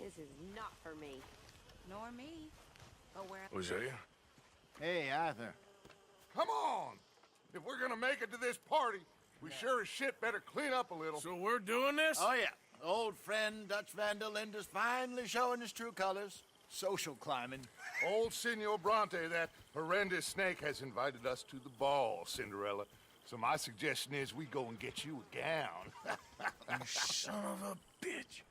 This is not for me. Nor me. But where... Hosea? Hey, Arthur. Come on! If we're gonna make it to this party, we sure as shit better clean up a little. So we're doing this? Oh, yeah. Old friend Dutch Van der Linde's finally showing his true colors. Social climbing. Old Senor Bronte, that horrendous snake, has invited us to the ball, Cinderella. So my suggestion is we go and get you a gown. You son of a bitch.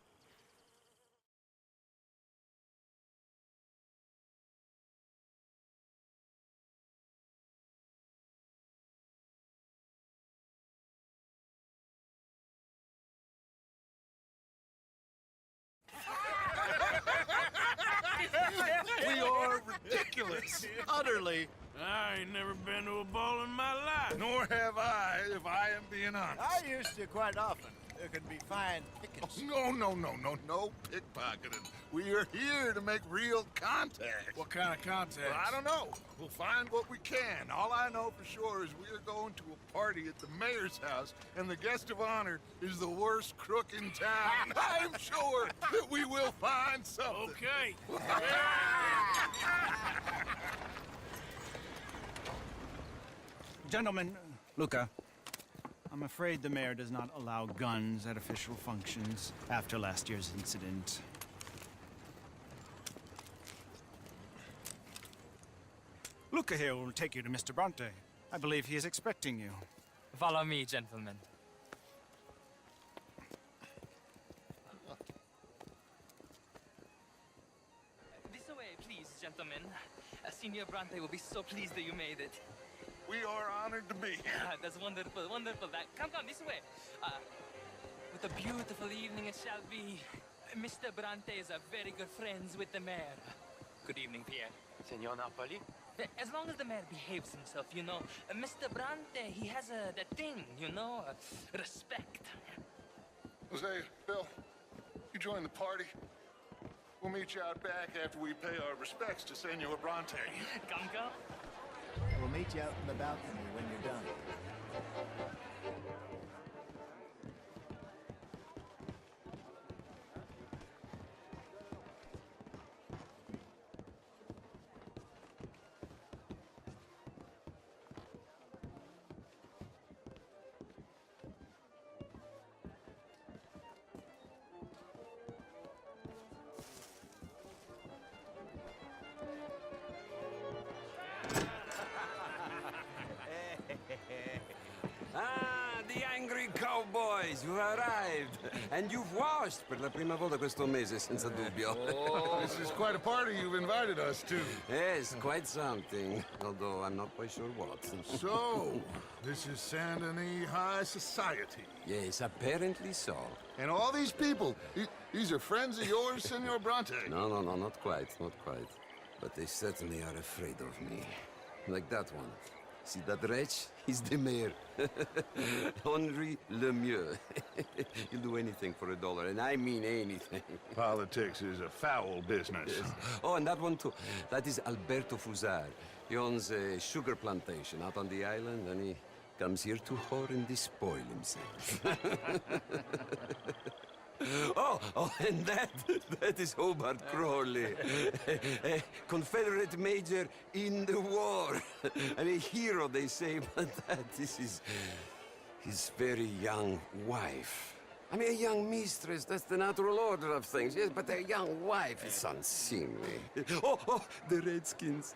We are ridiculous. Utterly. I ain't never been to a ball in my life. Nor have I, if I am being honest. I used to quite often. There could be fine pickings. No pickpocketing. We are here to make real contact. What kind of contact? Well, I don't know. We'll find what we can. All I know for sure is we are going to a party at the mayor's house, and the guest of honor is the worst crook in town. I'm sure that we will find something. Okay. Gentlemen, Luca, I'm afraid the mayor does not allow guns at official functions after last year's incident. Luca here will take you to Mr. Bronte. I believe he is expecting you. Follow me, gentlemen. This way, please, gentlemen. Senior Bronte will be so pleased that you made it. We are honored to be here. That's wonderful, wonderful. Come, this way. What a beautiful evening it shall be. Mr. Bronte is a very good friends with the mayor. Good evening, Pierre. Senor Napoli? As long as the mayor behaves himself, you know. Mr. Bronte, he has that thing, you know, respect. Jose, Bill, you join the party. We'll meet you out back after we pay our respects to Senor Bronte. Come. We'll meet you out in the balcony when you're done. Ah, the angry cowboys, you arrived. And you've washed per la prima volta questo mese, senza dubbio. This is quite a party you've invited us to. Yes, quite something. Although I'm not quite sure what. So, this is Saint Denis High Society. Yes, apparently so. And all these people, these are friends of yours, Senor Bronte? No, not quite, not quite. But they certainly are afraid of me. Like that one. See that wretch? He's the mayor. Henri Lemieux. He'll do anything for $1, and I mean anything. Politics is a foul business. Yes. Oh, and that one too. That is Alberto Fusar. He owns a sugar plantation out on the island, and he comes here to whore and despoil himself. Oh, and that is Hobart Crawley, a Confederate major in the war. I mean, a hero, they say, but that is his very young wife. I mean, a young mistress, that's the natural order of things, yes, but a young wife is unseemly. Oh, the Redskins.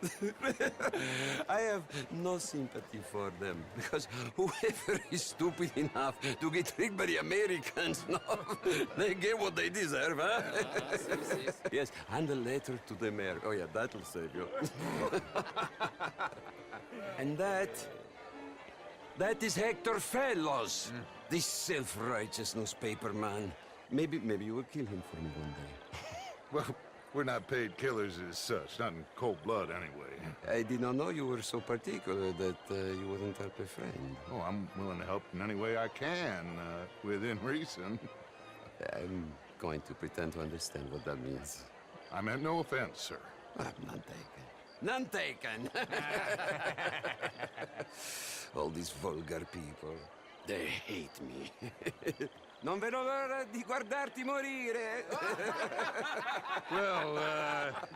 I have no sympathy for them, because whoever is stupid enough to get tricked by the Americans, no, they get what they deserve, huh? Yes, and a letter to the mayor. Oh, yeah, that'll save you. And that is Hector Fellows. This self-righteous newspaper man. Maybe you will kill him for me one day. Well, we're not paid killers as such, not in cold blood anyway. I did not know you were so particular that you wouldn't help a friend. Oh, I'm willing to help in any way I can, within reason. I'm going to pretend to understand what that means. I meant no offense, sir. None taken. None taken! All these vulgar people, they hate me. Non vedo l'ora di guardarti morire. Well,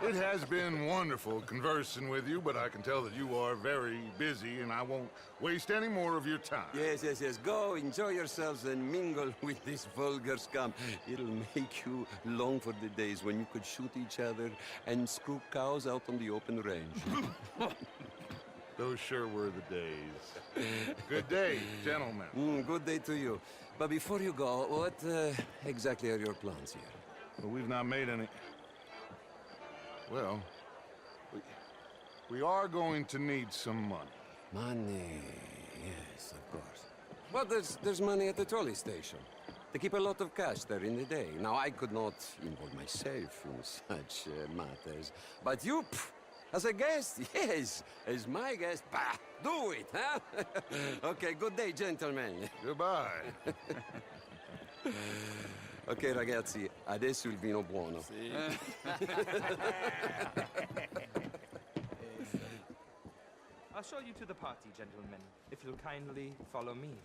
it has been wonderful conversing with you, but I can tell that you are very busy, and I won't waste any more of your time. Yes, yes, yes. Go, enjoy yourselves and mingle with this vulgar scum. It'll make you long for the days when you could shoot each other and screw cows out on the open range. Those sure were the days. Good day, gentlemen. Good day to you. But before you go, what exactly are your plans here? Well, we've not made any... Well, we are going to need some money. Money, yes, of course. Well, there's money at the trolley station. They keep a lot of cash there in the day. Now, I could not involve myself in such matters. But you, as a guest, yes, as my guest, bah, do it, huh? Okay, good day, gentlemen. Goodbye. Ok, ragazzi, adesso il vino buono. I'll show you to the party, gentlemen, if you'll kindly follow me.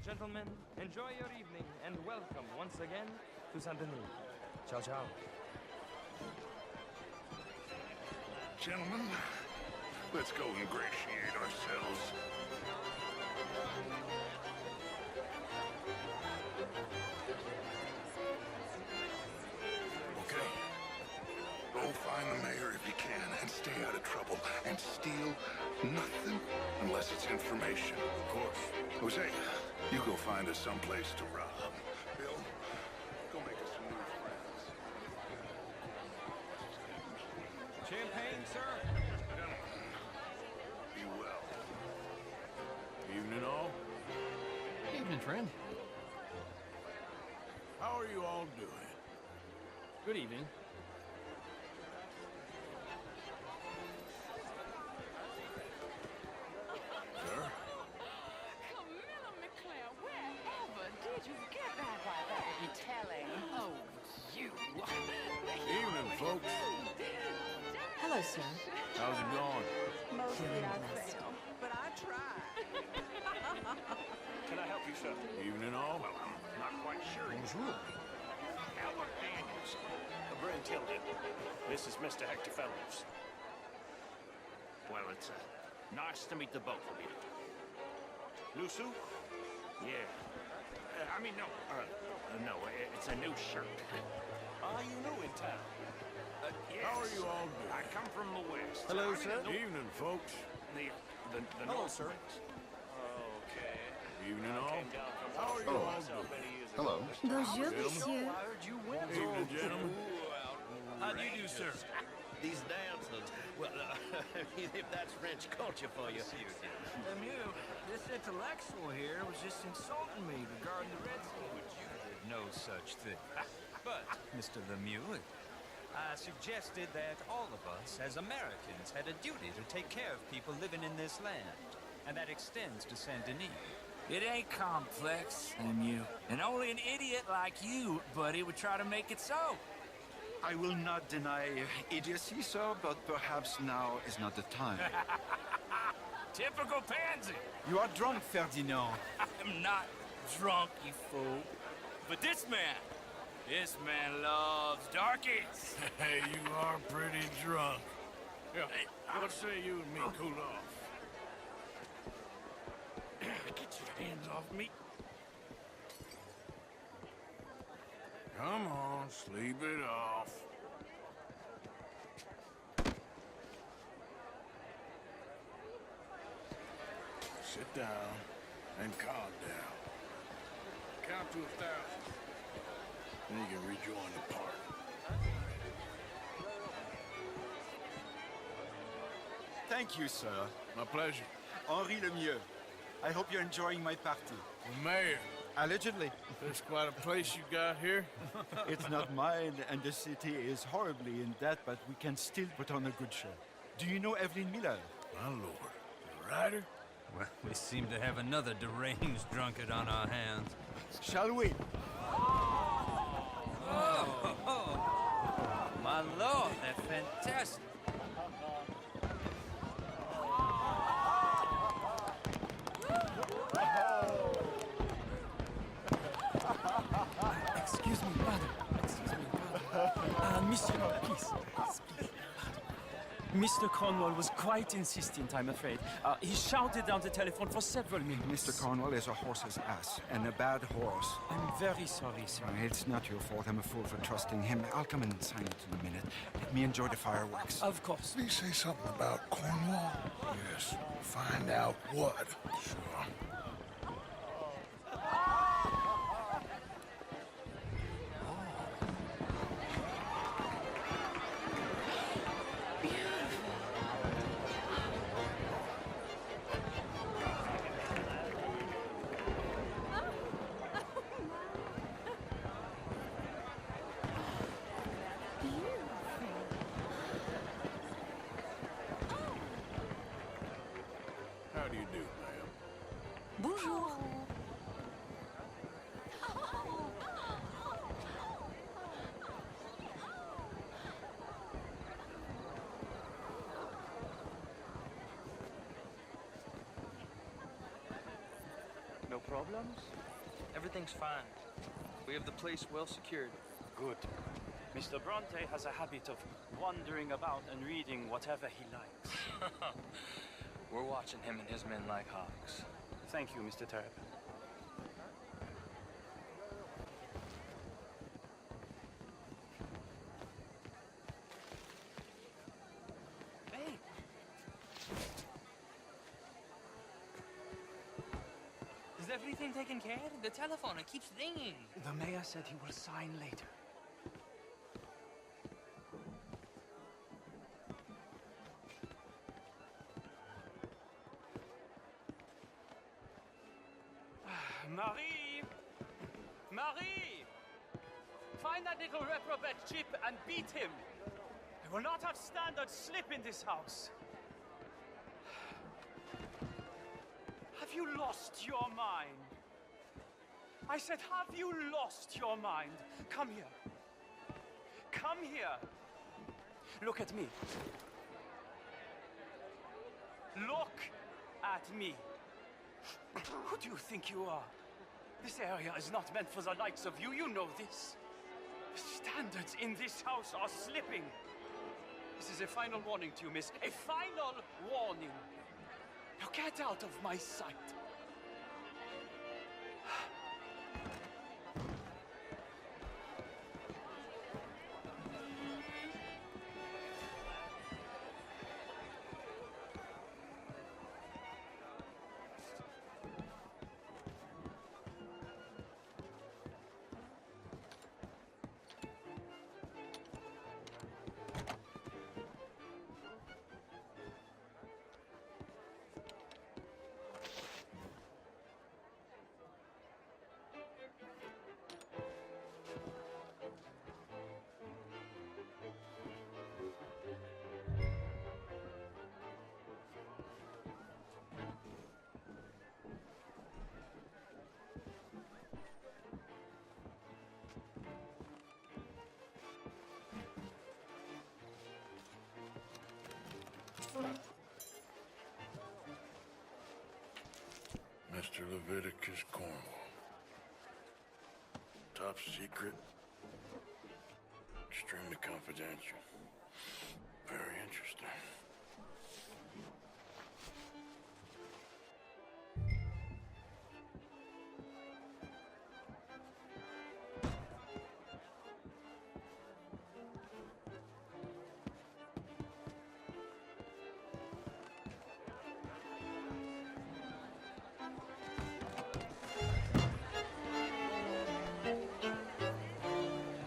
Gentlemen, enjoy your evening and welcome once again to Saint Denis. Ciao, ciao. Gentlemen, let's go ingratiate ourselves. Okay. Go find the mayor if you can and stay out of trouble. And steal nothing unless it's information. Of course. Jose, you go find us someplace to rob. Bill, go make us some new friends. Champagne, sir? Be well. Evening, all. Evening, friend. How are you all doing? Good evening. Sir? Camilla McClare, wherever did you get that? Why, that would be telling. Oh, you. Evening, folks. Hello, sir. How's it going? Mostly I fail, but I tried. Can I help you, sir? Evening, all. Well, I'm not quite sure. Bonjour. Albert Daniels. Bruntilde. This is Mr. Hector Fellows. Well, it's nice to meet the both of you. Lusu? Yeah. No, it's a new shirt. Are you new in town? Yes. How are you all doing? I come from the west. Hello, I'm in sir. the Evening, folks. the Hello, north sir. west. Okay. Evening, I all. came down from How are you Washington all myself doing? many years ago. Hello. Bonjour, monsieur. I heard you went. Evening, gentlemen. How do you do, sir? These dancers, well, if that's French culture for you. Lemieux, this intellectual here was just insulting me regarding the Red Sea. You did no such thing. But, Mr. Lemieux, I suggested that all of us, as Americans, had a duty to take care of people living in this land. And that extends to Saint Denis. It ain't complex, Lemieux. And only an idiot like you, buddy, would try to make it so. I will not deny idiocy, sir, but perhaps now is not the time. Typical pansy. You are drunk, Ferdinand. I'm not drunk, you fool. But this man loves darkies. Hey, you are pretty drunk. Yeah, what say you and me cool off? Get your hands off me. Come on, sleep it off. Sit down and calm down. Count to 1,000. Then you can rejoin the party. Thank you, sir. My pleasure. Henri Lemieux. I hope you're enjoying my party. The mayor. Allegedly. There's quite a place you got here. It's not mine, and the city is horribly in debt, but we can still put on a good show. Do you know Evelyn Miller? My lord. The writer? Well, we seem to have another deranged drunkard on our hands. Shall we? Oh, my lord, they're fantastic. Excuse me, brother. Excuse me, brother. Monsieur, please. Please. Mr. Cornwall was quite insistent, I'm afraid. He shouted down the telephone for several minutes. Mr. Cornwall is a horse's ass, and a bad horse. I'm very sorry, sir. It's not your fault. I'm a fool for trusting him. I'll come and sign it in a minute. Let me enjoy the fireworks. Of course. Did he say something about Cornwall? Yes. Find out what. Sure. How do you do, ma'am? Bonjour. No problems? Everything's fine. We have the place well secured. Good. Mr. Bronte has a habit of wandering about and reading whatever he likes. We're watching him and his men like hawks. Thank you, Mr. Terrapin. Hey! Is everything taken care of? The telephone, it keeps ringing. The mayor said he will sign later. Marie! Marie! Find that little reprobate Chip and beat him. I will not have standard slip in this house. Have you lost your mind? I said, have you lost your mind? Come here. Come here. Look at me. Look at me. Who do you think you are? This area is not meant for the likes of you. You know this. The standards in this house are slipping. This is a final warning to you, miss. A final warning. Now get out of my sight. Mr. Leviticus Cornwall. Top secret. Extremely confidential. Very interesting.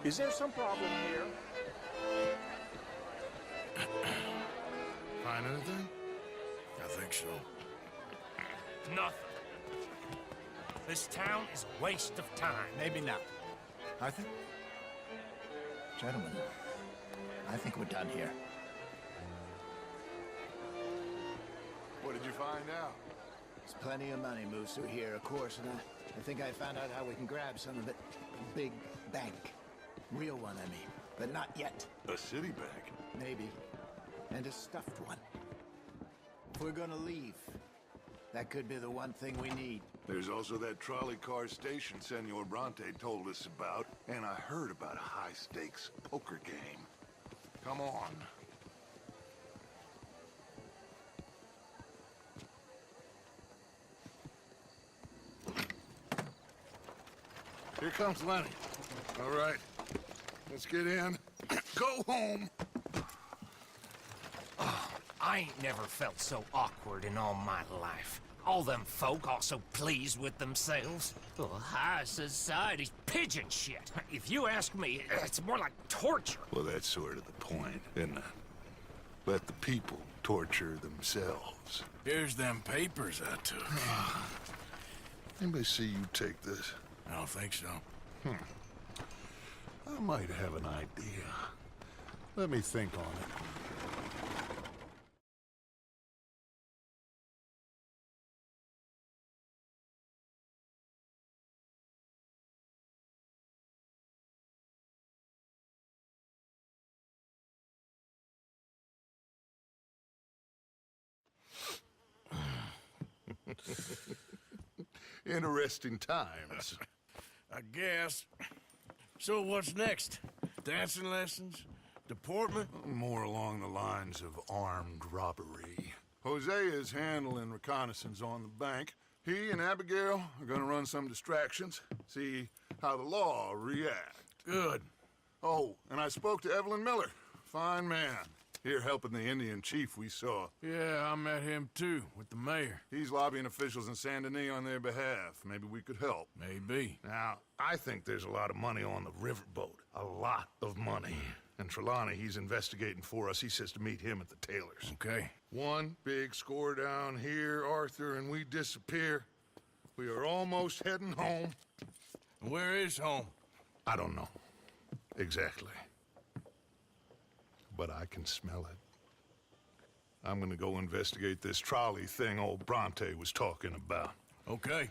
Is there some problem here? Find anything? I think so. Nothing. This town is a waste of time. Maybe not. Arthur? Gentlemen, I think we're done here. What did you find out? There's plenty of money moves through here, of course, and I think I found out how we can grab some of it. Big bank. Real one, I mean. But not yet. A city bag? Maybe. And a stuffed one. If we're gonna leave, that could be the one thing we need. There's also that trolley car station Senor Bronte told us about, and I heard about a high-stakes poker game. Come on. Here comes Lenny. All right, let's get in. Go home. I ain't never felt so awkward in all my life. All them folk all so pleased with themselves. Oh, high society's pigeon shit. If you ask me, it's more like torture. Well, that's sort of the point, isn't it? Let the people torture themselves. Here's them papers I took. Anybody see you take this? I don't think so. I might have an idea. Let me think on it. Interesting times. I guess. So what's next? Dancing lessons? Deportment? More along the lines of armed robbery. Hosea is handling reconnaissance on the bank. He and Abigail are gonna run some distractions, see how the law reacts. Good. Oh, and I spoke to Evelyn Miller. Fine man. Here helping the Indian chief we saw. Yeah, I met him too, with the mayor. He's lobbying officials in Saint Denis on their behalf. Maybe we could help. Maybe. Now, I think there's a lot of money on the riverboat. A lot of money. And Trelawney, he's investigating for us. He says to meet him at the Taylor's. Okay. One big score down here, Arthur, and we disappear. We are almost heading home. Where is home? I don't know. Exactly. But I can smell it. I'm gonna go investigate this trolley thing old Bronte was talking about. Okay.